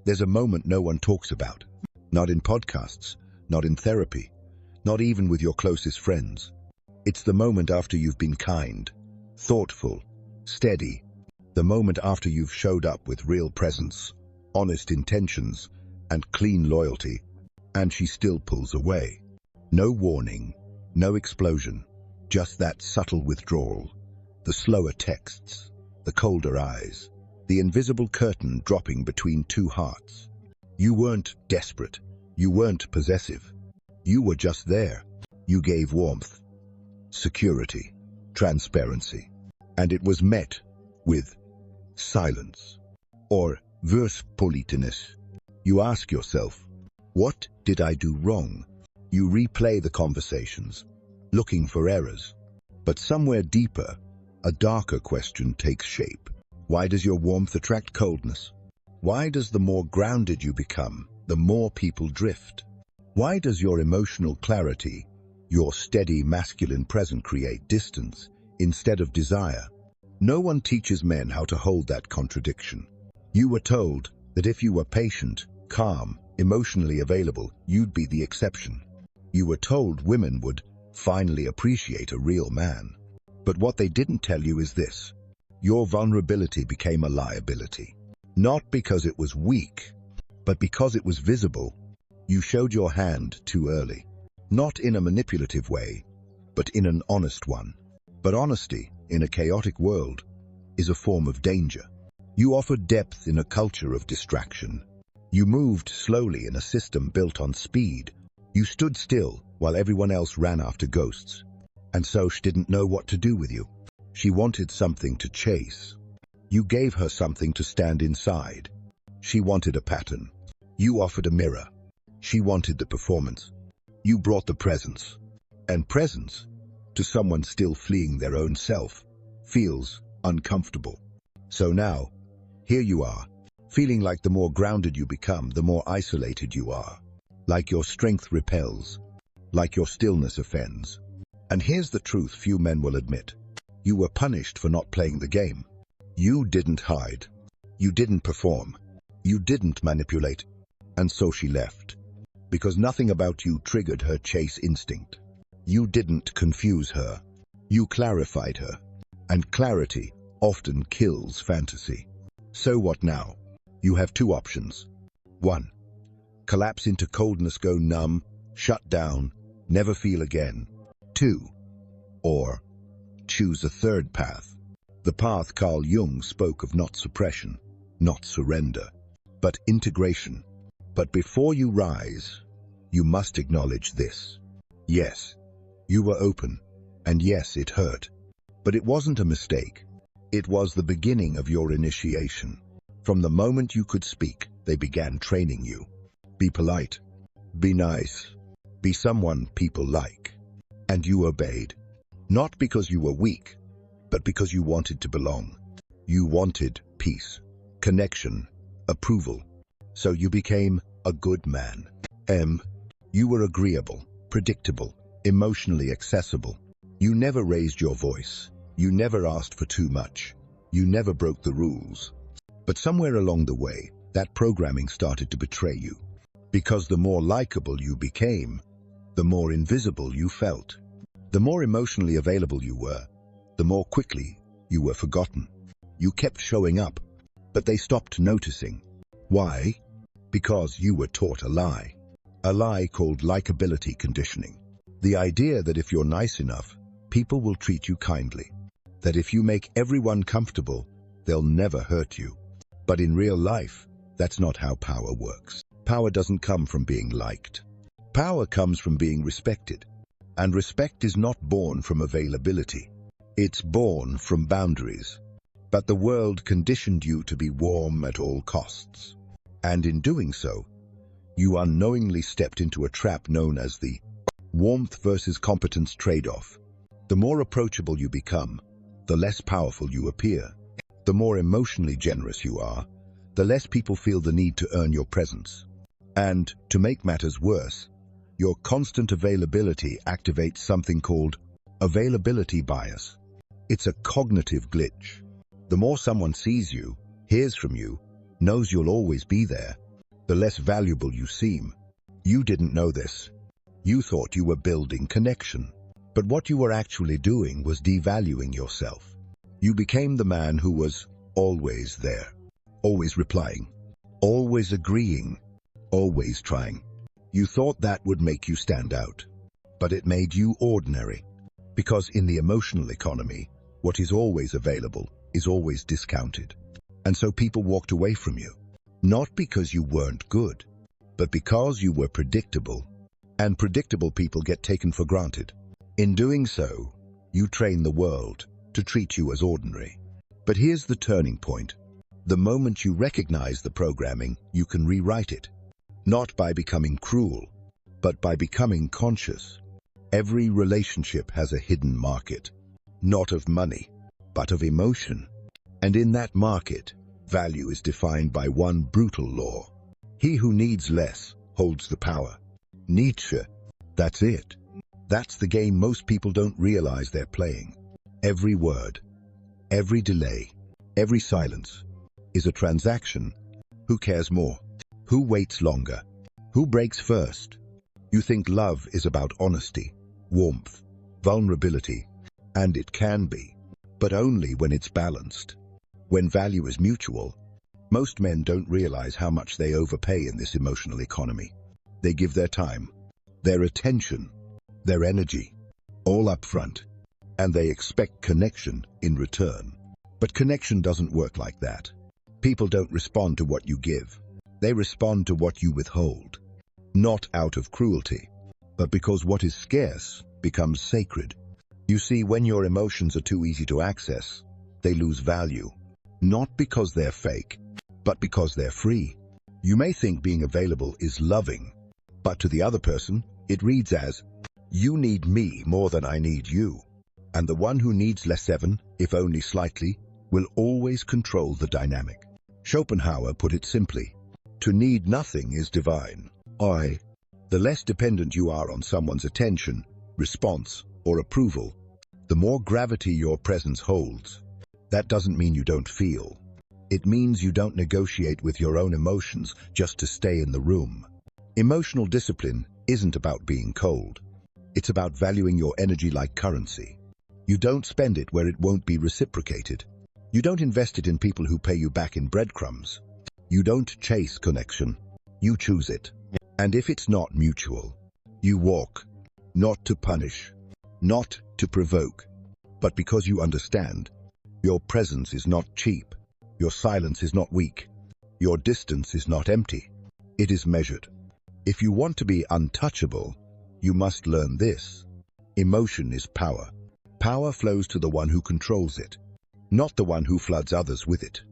There's a moment no one talks about. Not in podcasts, not in therapy, not even with your closest friends. It's the moment after you've been kind, thoughtful, steady. The moment after you've showed up with real presence, honest intentions, and clean loyalty, and she still pulls away. No warning, no explosion, just that subtle withdrawal, the slower texts, the colder eyes, the invisible curtain dropping between two hearts. You weren't desperate, you weren't possessive. You were just there. You gave warmth, security, transparency, and it was met with silence or verspoliteness. You ask yourself, what did I do wrong? You replay the conversations, looking for errors. But somewhere deeper, a darker question takes shape. Why does your warmth attract coldness? Why does the more grounded you become, the more people drift? Why does your emotional clarity, your steady masculine presence create distance instead of desire? No one teaches men how to hold that contradiction. You were told that if you were patient, calm, emotionally available, you'd be the exception. You were told women would finally appreciate a real man. But what they didn't tell you is this: your vulnerability became a liability. Not because it was weak, but because it was visible. You showed your hand too early. Not in a manipulative way, but in an honest one. But honesty, in a chaotic world, is a form of danger. You offered depth in a culture of distraction. You moved slowly in a system built on speed. You stood still while everyone else ran after ghosts. And so she didn't know what to do with you. She wanted something to chase. You gave her something to stand inside. She wanted a pattern. You offered a mirror. She wanted the performance. You brought the presence. And presence, to someone still fleeing their own self, feels uncomfortable. So now, here you are, feeling like the more grounded you become, the more isolated you are. Like your strength repels, like your stillness offends. And here's the truth few men will admit. You were punished for not playing the game. You didn't hide. You didn't perform. You didn't manipulate. And so she left. Because nothing about you triggered her chase instinct. You didn't confuse her. You clarified her. And clarity often kills fantasy. So what now? You have two options. 1. Collapse into coldness, go numb, shut down, never feel again. 2. Or choose a third path. The path Carl Jung spoke of, not suppression, not surrender, but integration. But before you rise, you must acknowledge this. Yes, you were open, and yes, it hurt. But it wasn't a mistake. It was the beginning of your initiation. From the moment you could speak, they began training you. Be polite, be nice, be someone people like. And you obeyed. Not because you were weak, but because you wanted to belong. You wanted peace, connection, approval. So you became a good man. You were agreeable, predictable, emotionally accessible. You never raised your voice. You never asked for too much. You never broke the rules. But somewhere along the way, that programming started to betray you. Because the more likable you became, the more invisible you felt. The more emotionally available you were, the more quickly you were forgotten. You kept showing up, but they stopped noticing. Why? Because you were taught a lie. A lie called likability conditioning. The idea that if you're nice enough, people will treat you kindly. That if you make everyone comfortable, they'll never hurt you. But in real life, that's not how power works. Power doesn't come from being liked. Power comes from being respected. And respect is not born from availability. It's born from boundaries. But the world conditioned you to be warm at all costs. And in doing so, you unknowingly stepped into a trap known as the warmth versus competence trade-off. The more approachable you become, the less powerful you appear. The more emotionally generous you are, the less people feel the need to earn your presence. And, to make matters worse, your constant availability activates something called availability bias. It's a cognitive glitch. The more someone sees you, hears from you, knows you'll always be there, the less valuable you seem. You didn't know this. You thought you were building connection. But what you were actually doing was devaluing yourself. You became the man who was always there, always replying, always agreeing, always trying. You thought that would make you stand out, but it made you ordinary. Because in the emotional economy, what is always available is always discounted. And so people walked away from you, not because you weren't good, but because you were predictable, and predictable people get taken for granted. In doing so, you train the world to treat you as ordinary. But here's the turning point. The moment you recognize the programming, you can rewrite it. Not by becoming cruel, but by becoming conscious. Every relationship has a hidden market, not of money, but of emotion. And in that market, value is defined by one brutal law. He who needs less holds the power. Nietzsche, that's it. That's the game most people don't realize they're playing. Every word, every delay, every silence is a transaction. Who cares more? Who waits longer? Who breaks first? You think love is about honesty, warmth, vulnerability, and it can be, but only when it's balanced. When value is mutual, most men don't realize how much they overpay in this emotional economy. They give their time, their attention, their energy, all up front, and they expect connection in return. But connection doesn't work like that. People don't respond to what you give. They respond to what you withhold. Not out of cruelty, but because what is scarce becomes sacred. You see, when your emotions are too easy to access, they lose value. Not because they're fake, but because they're free. You may think being available is loving, but to the other person, it reads as, "You need me more than I need you." And the one who needs less even, if only slightly, will always control the dynamic. Schopenhauer put it simply, to need nothing is divine. The less dependent you are on someone's attention, response, or approval, the more gravity your presence holds. That doesn't mean you don't feel. It means you don't negotiate with your own emotions just to stay in the room. Emotional discipline isn't about being cold. It's about valuing your energy like currency. You don't spend it where it won't be reciprocated. You don't invest it in people who pay you back in breadcrumbs. You don't chase connection. You choose it. And if it's not mutual, you walk, not to punish, not to provoke, but because you understand. Your presence is not cheap. Your silence is not weak. Your distance is not empty. It is measured. If you want to be untouchable, you must learn this. Emotion is power. Power flows to the one who controls it, not the one who floods others with it.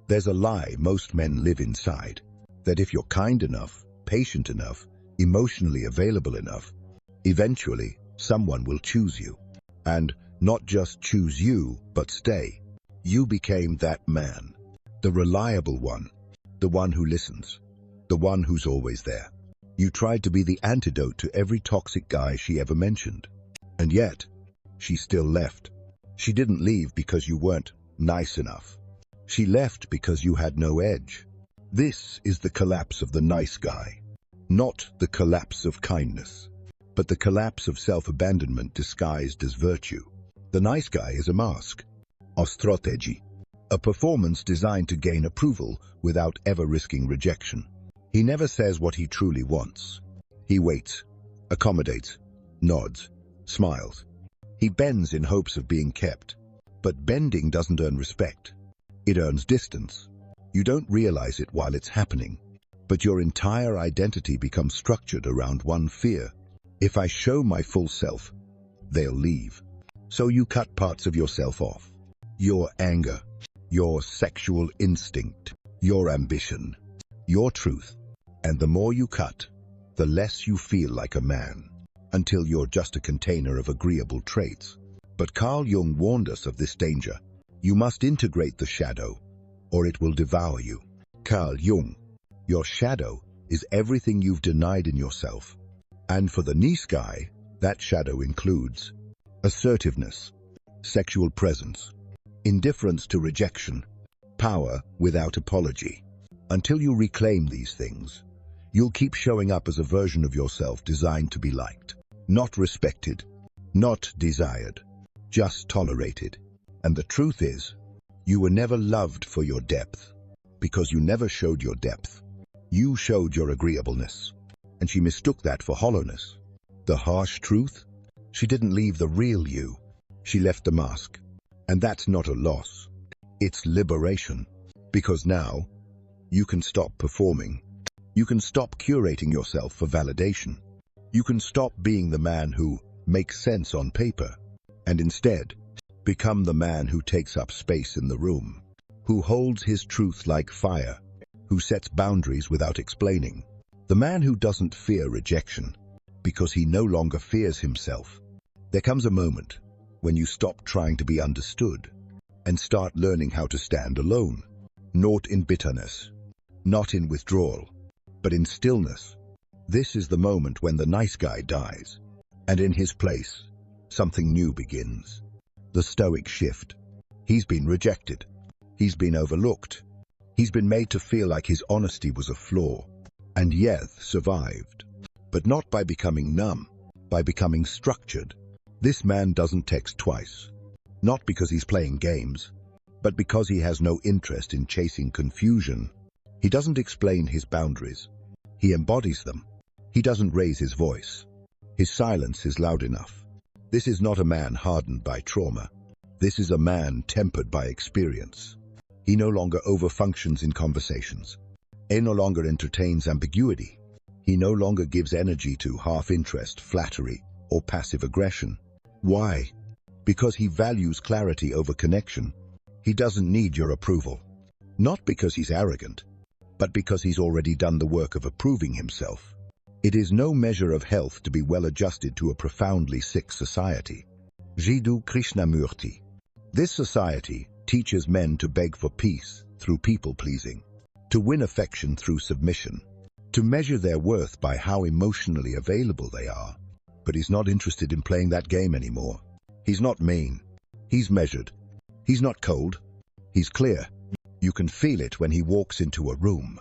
There's a lie most men live inside, that if you're kind enough, patient enough, emotionally available enough, eventually someone will choose you. And not just choose you, but stay. You became that man, the reliable one, the one who listens, the one who's always there. You tried to be the antidote to every toxic guy she ever mentioned. And yet, she still left. She didn't leave because you weren't nice enough. She left because you had no edge. This is the collapse of the nice guy. Not the collapse of kindness, but the collapse of self-abandonment disguised as virtue. The nice guy is a mask, a strategy, a performance designed to gain approval without ever risking rejection. He never says what he truly wants. He waits, accommodates, nods, smiles. He bends in hopes of being kept. But bending doesn't earn respect. It earns distance. You don't realize it while it's happening, but your entire identity becomes structured around one fear. If I show my full self, they'll leave. So you cut parts of yourself off. Your anger, your sexual instinct, your ambition, your truth. And the more you cut, the less you feel like a man, until you're just a container of agreeable traits. But Carl Jung warned us of this danger. You must integrate the shadow, or it will devour you. Carl Jung, your shadow is everything you've denied in yourself. And for the nice guy, that shadow includes assertiveness, sexual presence, indifference to rejection, power without apology. Until you reclaim these things, You'll keep showing up as a version of yourself designed to be liked, not respected, not desired, just tolerated. And the truth is, you were never loved for your depth, because you never showed your depth. You showed your agreeableness, and she mistook that for hollowness. The harsh truth? She didn't leave the real you. She left the mask. And that's not a loss. It's liberation. Because now, you can stop performing. You can stop curating yourself for validation. You can stop being the man who makes sense on paper, and instead, become the man who takes up space in the room, who holds his truth like fire, who sets boundaries without explaining. The man who doesn't fear rejection, because he no longer fears himself. There comes a moment when you stop trying to be understood and start learning how to stand alone, not in bitterness, not in withdrawal, but in stillness. This is the moment when the nice guy dies, and in his place, something new begins. The stoic shift. He's been rejected. He's been overlooked. He's been made to feel like his honesty was a flaw, and yet survived. But not by becoming numb, by becoming structured. This man doesn't text twice, not because he's playing games, but because he has no interest in chasing confusion. He doesn't explain his boundaries. He embodies them. He doesn't raise his voice. His silence is loud enough. This is not a man hardened by trauma. This is a man tempered by experience. He no longer overfunctions in conversations. He no longer entertains ambiguity. He no longer gives energy to half-interest, flattery, or passive aggression. Why? Because he values clarity over connection. He doesn't need your approval. Not because he's arrogant, but because he's already done the work of approving himself. It is no measure of health to be well-adjusted to a profoundly sick society. Jiddu Krishnamurti. This society teaches men to beg for peace through people-pleasing, to win affection through submission, to measure their worth by how emotionally available they are. But he's not interested in playing that game anymore. He's not mean. He's measured. He's not cold. He's clear. You can feel it when he walks into a room.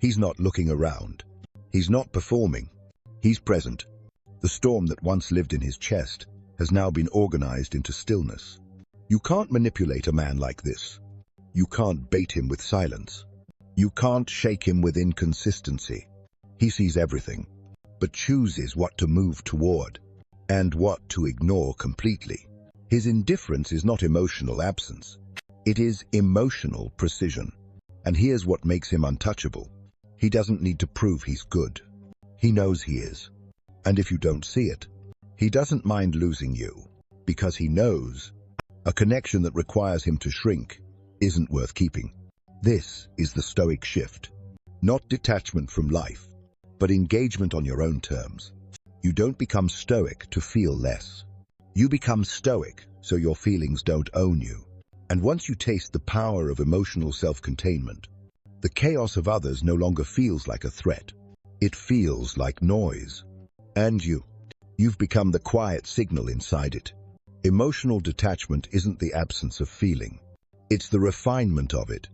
He's not looking around. He's not performing. He's present. The storm that once lived in his chest has now been organized into stillness. You can't manipulate a man like this. You can't bait him with silence. You can't shake him with inconsistency. He sees everything, but chooses what to move toward and what to ignore completely. His indifference is not emotional absence. It is emotional precision. And here's what makes him untouchable. He doesn't need to prove he's good. He knows he is. And if you don't see it, he doesn't mind losing you, because he knows a connection that requires him to shrink isn't worth keeping. This is the stoic shift. Not detachment from life, but engagement on your own terms. You don't become stoic to feel less. You become stoic so your feelings don't own you. And once you taste the power of emotional self-containment, the chaos of others no longer feels like a threat. It feels like noise. And you've become the quiet signal inside it. Emotional detachment isn't the absence of feeling. It's the refinement of it.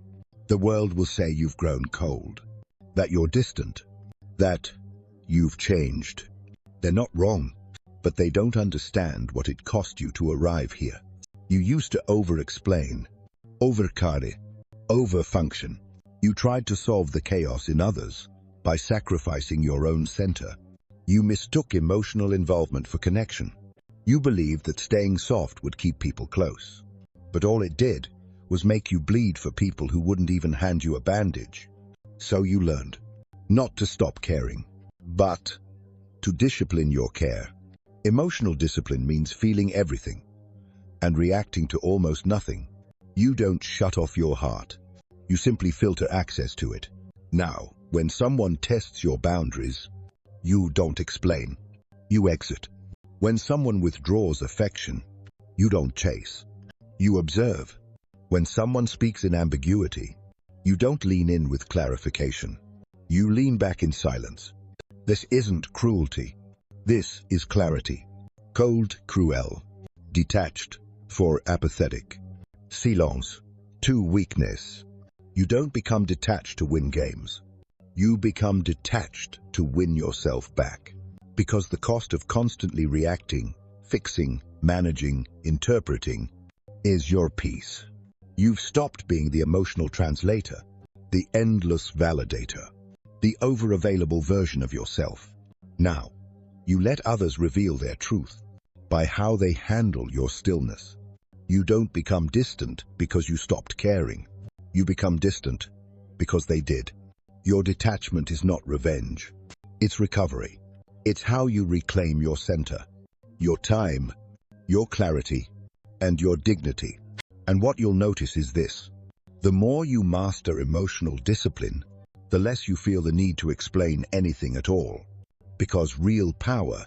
The world will say you've grown cold, that you're distant, that you've changed. They're not wrong, but they don't understand what it cost you to arrive here. You used to over-explain, over-carry, over-function. You tried to solve the chaos in others by sacrificing your own center. You mistook emotional involvement for connection. You believed that staying soft would keep people close. But all it did was make you bleed for people who wouldn't even hand you a bandage. So you learned not to stop caring, but to discipline your care. Emotional discipline means feeling everything and reacting to almost nothing. You don't shut off your heart. You simply filter access to it. Now, when someone tests your boundaries, you don't explain. You exit. When someone withdraws affection, you don't chase. You observe. When someone speaks in ambiguity, you don't lean in with clarification. You lean back in silence. This isn't cruelty. This is clarity. Cold, cruel. Detached, for apathetic. Silence, to weakness. You don't become detached to win games. You become detached to win yourself back. Because the cost of constantly reacting, fixing, managing, interpreting is your peace. You've stopped being the emotional translator, the endless validator, the over-available version of yourself. Now, you let others reveal their truth by how they handle your stillness. You don't become distant because you stopped caring. You become distant because they did. Your detachment is not revenge. It's recovery. It's how you reclaim your center, your time, your clarity, and your dignity. And what you'll notice is this. The more you master emotional discipline, the less you feel the need to explain anything at all. Because real power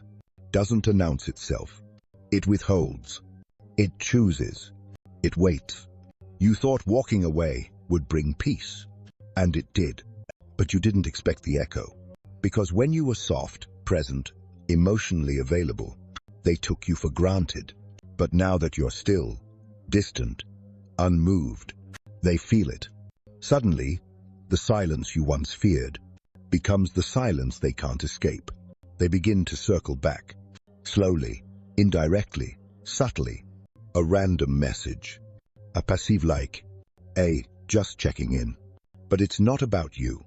doesn't announce itself. It withholds. It chooses. It waits. You thought walking away would bring peace. And it did. But you didn't expect the echo. Because when you were soft, present, emotionally available, they took you for granted. But now that you're still, distant, unmoved, they feel it. Suddenly, the silence you once feared becomes the silence they can't escape. They begin to circle back. Slowly, indirectly, subtly. A random message. A passive like, "Hey, just checking in." But it's not about you.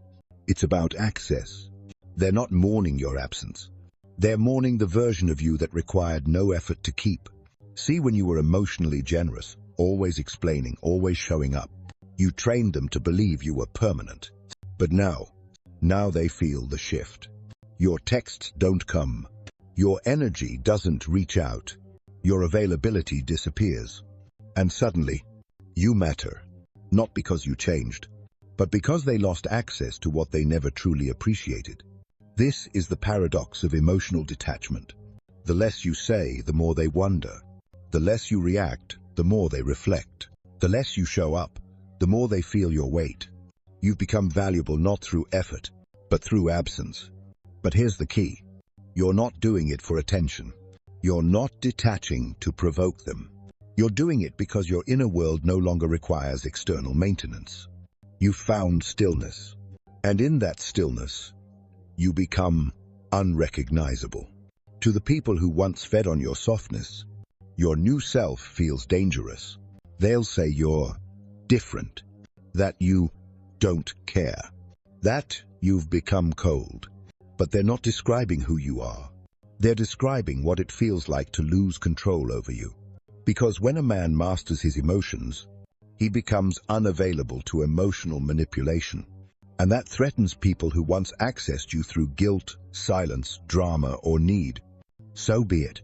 It's about access. They're not mourning your absence. They're mourning the version of you that required no effort to keep. See, when you were emotionally generous, always explaining, always showing up, you trained them to believe you were permanent. But now they feel the shift. Your texts don't come. Your energy doesn't reach out. Your availability disappears. And suddenly, you matter. Not because you changed, but because they lost access to what they never truly appreciated. This is the paradox of emotional detachment. The less you say, the more they wonder. The less you react, the more they reflect. The less you show up, the more they feel your weight. You've become valuable not through effort, but through absence. But here's the key. You're not doing it for attention. You're not detaching to provoke them. You're doing it because your inner world no longer requires external maintenance. You've found stillness. And in that stillness, you become unrecognizable. To the people who once fed on your softness, your new self feels dangerous. They'll say you're different, that you don't care, that you've become cold. But they're not describing who you are. They're describing what it feels like to lose control over you. Because when a man masters his emotions, he becomes unavailable to emotional manipulation. And that threatens people who once accessed you through guilt, silence, drama, or need. So be it.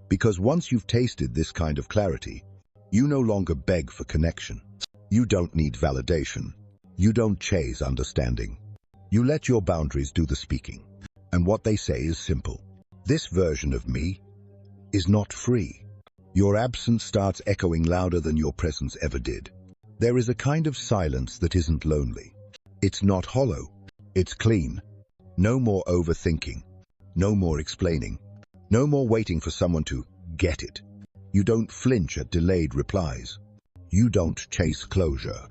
Because once you've tasted this kind of clarity, you no longer beg for connection. You don't need validation. You don't chase understanding. You let your boundaries do the speaking. And what they say is simple. This version of me is not free. Your absence starts echoing louder than your presence ever did. There is a kind of silence that isn't lonely. It's not hollow. It's clean. No more overthinking. No more explaining. No more waiting for someone to get it. You don't flinch at delayed replies. You don't chase closure.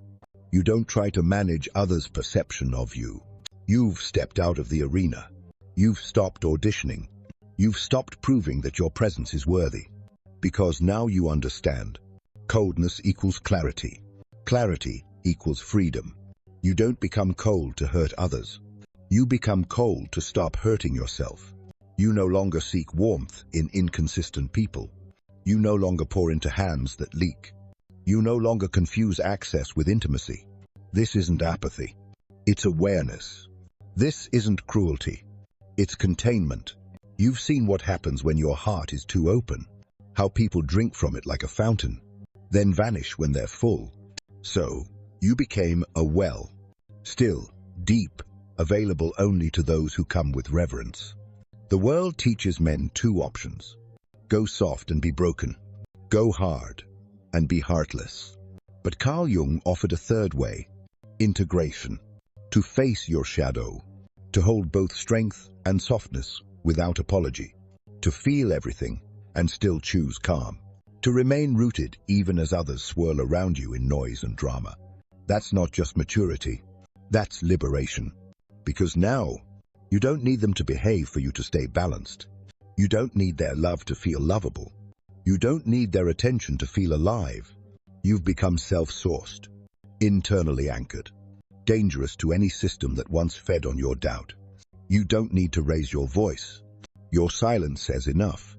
You don't try to manage others' perception of you. You've stepped out of the arena. You've stopped auditioning. You've stopped proving that your presence is worthy. Because now you understand. Coldness equals clarity. Clarity equals freedom. You don't become cold to hurt others. You become cold to stop hurting yourself. You no longer seek warmth in inconsistent people. You no longer pour into hands that leak. You no longer confuse access with intimacy. This isn't apathy. It's awareness. This isn't cruelty. It's containment. You've seen what happens when your heart is too open. How people drink from it like a fountain, then vanish when they're full. So, you became a well. Still, deep, available only to those who come with reverence. The world teaches men two options. Go soft and be broken. Go hard and be heartless. But Carl Jung offered a third way. Integration. To face your shadow. To hold both strength and softness without apology. To feel everything and still choose calm. To remain rooted even as others swirl around you in noise and drama. That's not just maturity. That's liberation. Because now, you don't need them to behave for you to stay balanced. You don't need their love to feel lovable. You don't need their attention to feel alive. You've become self-sourced, internally anchored, dangerous to any system that once fed on your doubt. You don't need to raise your voice. Your silence says enough.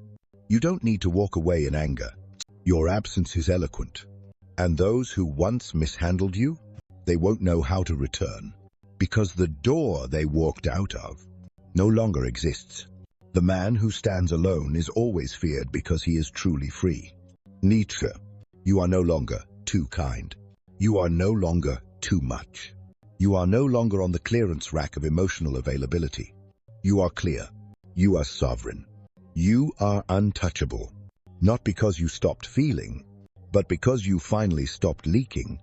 You don't need to walk away in anger. Your absence is eloquent. And those who once mishandled you, they won't know how to return, because the door they walked out of no longer exists. The man who stands alone is always feared because he is truly free. Nietzsche, you are no longer too kind. You are no longer too much. You are no longer on the clearance rack of emotional availability. You are clear. You are sovereign. You are untouchable. Not because you stopped feeling, but because you finally stopped leaking.